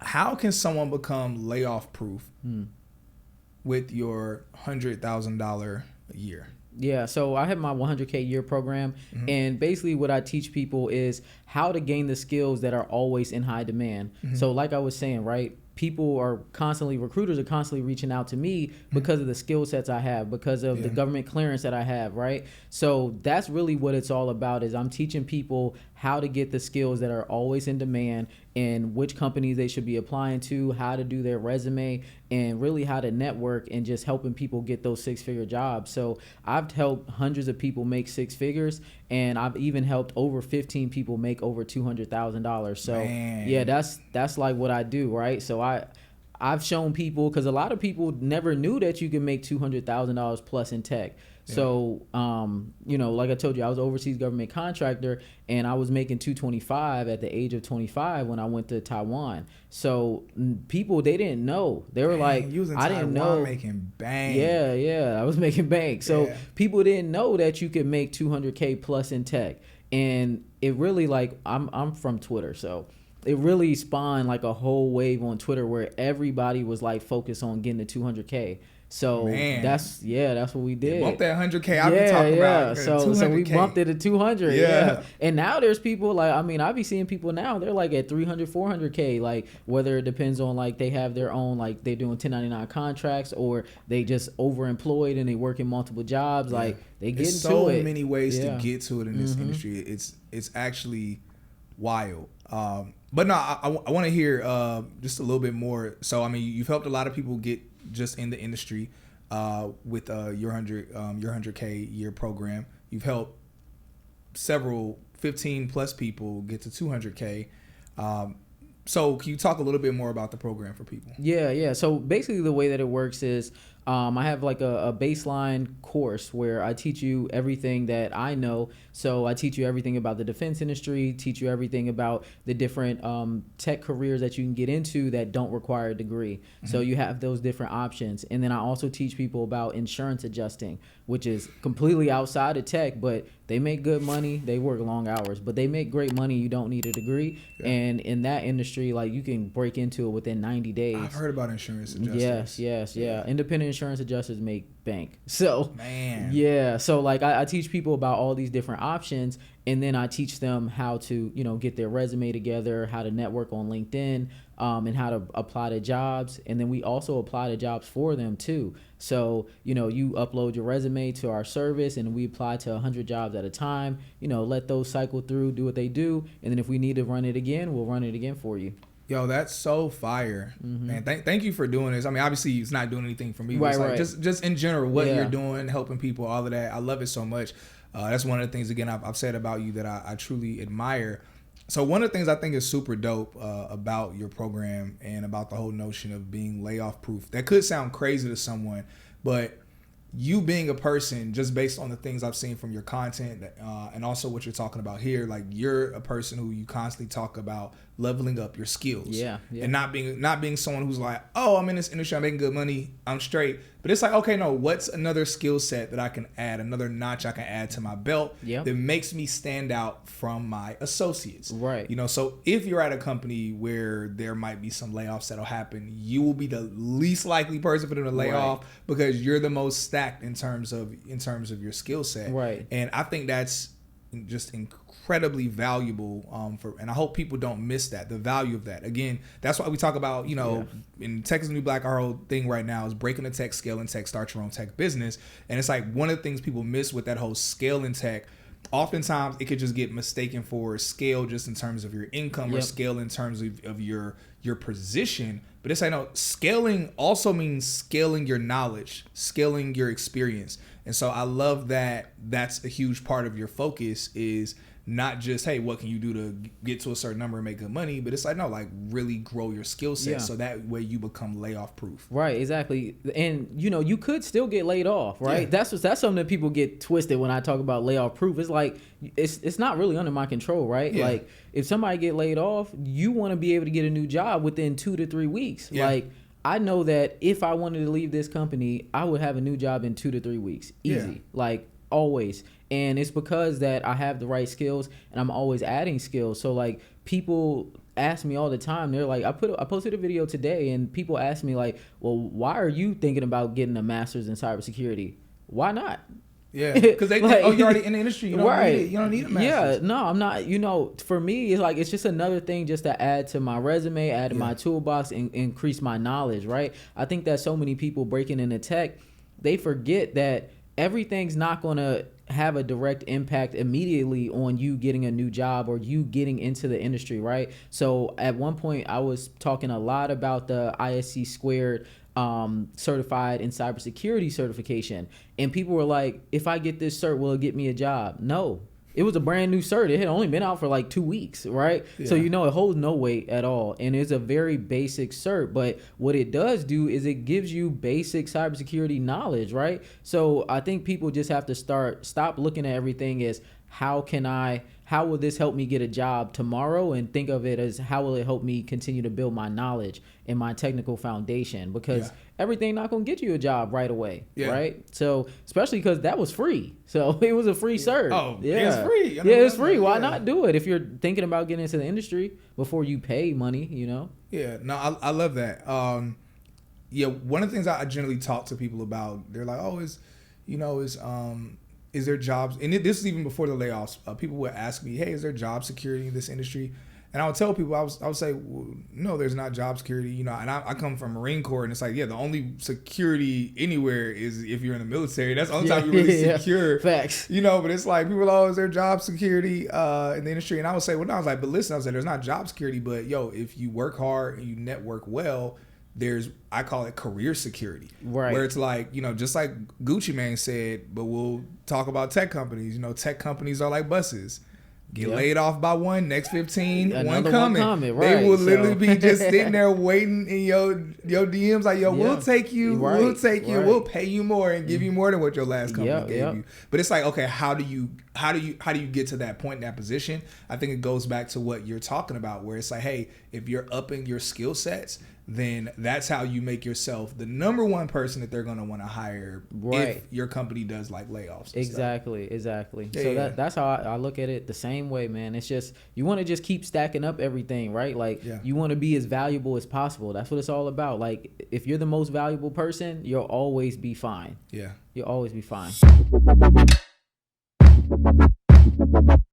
how can someone become layoff proof with your $100,000 a year? Yeah, so I have my 100K year program, and basically what I teach people is how to gain the skills that are always in high demand. So like I was saying, right, recruiters are constantly reaching out to me because of the skill sets I have, because of the government clearance that I have, right? So that's really what it's all about, is I'm teaching people how to get the skills that are always in demand and which companies they should be applying to, how to do their resume, and really how to network, and just helping people get those six-figure jobs. So I've helped hundreds of people make six figures, and I've even helped over 15 people make over $200,000. So yeah, that's like what I do, right? So I've shown people, because a lot of people never knew that you can make $200,000 plus in tech. So, like I told you, I was an overseas government contractor, and I was making $225 at the age of 25 when I went to Taiwan. So people, they didn't know. They were like, I didn't know. Making bank. Yeah, I was making bank. So people didn't know that you could make 200K plus in tech. And it really, like, I'm from Twitter, so it really spawned like a whole wave on Twitter where everybody was like focused on getting to 200K. So that's what we did. Bump that 100K. I've been talking about. So we bumped it to 200. Yeah. And now there's people like, I be seeing people now, they're like at 300, 400K, like whether it depends on like they have their own, like they're doing 1099 contracts, or they just overemployed and they work in multiple jobs. Like they get into it. So many ways to get to it in this industry. It's actually wild. But no, I want to hear just a little bit more. So you've helped a lot of people get just in the industry with your 100K year program. You've helped several 15 plus people get to 200K. So can you talk a little bit more about the program for people? Yeah. So basically the way that it works is I have like a baseline course where I teach you everything that I know. So I teach you everything about the defense industry, teach you everything about the different tech careers that you can get into that don't require a degree. So you have those different options. And then I also teach people about insurance adjusting, which is completely outside of tech, but they make good money. They work long hours, but they make great money. You don't need a degree. And in that industry, like you can break into it within 90 days. I've heard about insurance adjusters. Yes. Independent insurance adjusters make bank. So so like I teach people about all these different options, and then I teach them how to get their resume together, how to network on LinkedIn, and how to apply to jobs. And then we also apply to jobs for them too. So you upload your resume to our service, and we apply to 100 jobs at a time. Let those cycle through, do what they do, and then if we need to run it again, we'll run it again for you. Yo, that's so fire, man. Thank you for doing this. Obviously, it's not doing anything for me. But Right. Just in general, what you're doing, helping people, all of that. I love it so much. That's one of the things, again, I've said about you that I truly admire. So one of the things I think is super dope about your program and about the whole notion of being layoff proof, that could sound crazy to someone, but you being a person, just based on the things I've seen from your content and also what you're talking about here, like you're a person who you constantly talk about leveling up your skills, and not being someone who's like, oh, I'm in this industry, I'm making good money, I'm straight. But it's like, okay, no, what's another skill set that I can add, another notch I can add to my belt that makes me stand out from my associates, right? So if you're at a company where there might be some layoffs that'll happen, you will be the least likely person for them to lay off, because you're the most stacked in terms of your skill set, right? And I think that's just incredibly valuable and I hope people don't miss that, the value of that. Again, that's why we talk about in Tech is the New Black, our whole thing right now is breaking the tech, scale in tech, start your own tech business. And it's like one of the things people miss with that whole scale in tech, oftentimes it could just get mistaken for scale just in terms of your income or scale in terms of your position. But it's like, no, scaling also means scaling your knowledge, scaling your experience. And so I love that that's a huge part of your focus, is not just, hey, what can you do to get to a certain number and make good money, but it's like, no, like really grow your skill set so that way you become layoff proof. Right, exactly. And you could still get laid off, right? That's something that people get twisted when I talk about layoff proof. It's like it's not really under my control, right? Like if somebody get laid off, you want to be able to get a new job within 2 to 3 weeks. Like I know that if I wanted to leave this company, I would have a new job in 2 to 3 weeks. Easy. Like always. And it's because that I have the right skills and I'm always adding skills. So like people ask me all the time. They're like, I posted a video today, and people ask me like, well, why are you thinking about getting a master's in cybersecurity? Why not? Yeah, because they think, you're already in the industry. You don't right. need it. You don't need a master's. Yeah, no, I'm not. For me, it's like it's just another thing just to add to my resume, add to my toolbox, and increase my knowledge, right? I think that so many people breaking into tech, they forget that everything's not going to have a direct impact immediately on you getting a new job or you getting into the industry, right? So at one point, I was talking a lot about the ISC squared certified in cybersecurity certification, and people were like, if I get this cert, will it get me a job? No, it was a brand new cert. It had only been out for like 2 weeks, right? So it holds no weight at all, and it's a very basic cert, but what it does do is it gives you basic cybersecurity knowledge, right? So I think people just have to stop looking at everything as how will this help me get a job tomorrow, and think of it as how will it help me continue to build my knowledge and my technical foundation, because everything not going to get you a job right away, right? So especially because that was free. So it was a free cert. Oh, it's free. It's free. Why not do it if you're thinking about getting into the industry before you pay money, Yeah, no, I love that. One of the things I generally talk to people about, they're like, is there jobs? And this is even before the layoffs. People would ask me, hey, is there job security in this industry? And I would tell people, I would say, well, no, there's not job security. And I come from Marine Corps, and it's like, the only security anywhere is if you're in the military. That's the only time you're really secure. Facts. But it's like, people are is there job security in the industry? And I would say, well, no, but listen, there's not job security, but if you work hard and you network well, I call it career security, right? Where it's like, just like Gucci Mane said, but we'll talk about tech companies. Tech companies are like buses. Get laid off by one, next 15, one coming. Right. They will literally be just sitting there waiting in your DMs like, we'll take you, we'll take you, we'll pay you more and give you more than what your last company gave you. But it's like, okay, how do you get to that point in that position? I think it goes back to what you're talking about, where it's like, hey, if you're upping your skill sets, then that's how you make yourself the number one person that they're going to want to hire if your company does like layoffs. Exactly. Yeah, so that's how I look at it the same way, man. It's just, you want to just keep stacking up everything, right? Like you want to be as valuable as possible. That's what it's all about. Like if you're the most valuable person, you'll always be fine. Yeah. You'll always be fine.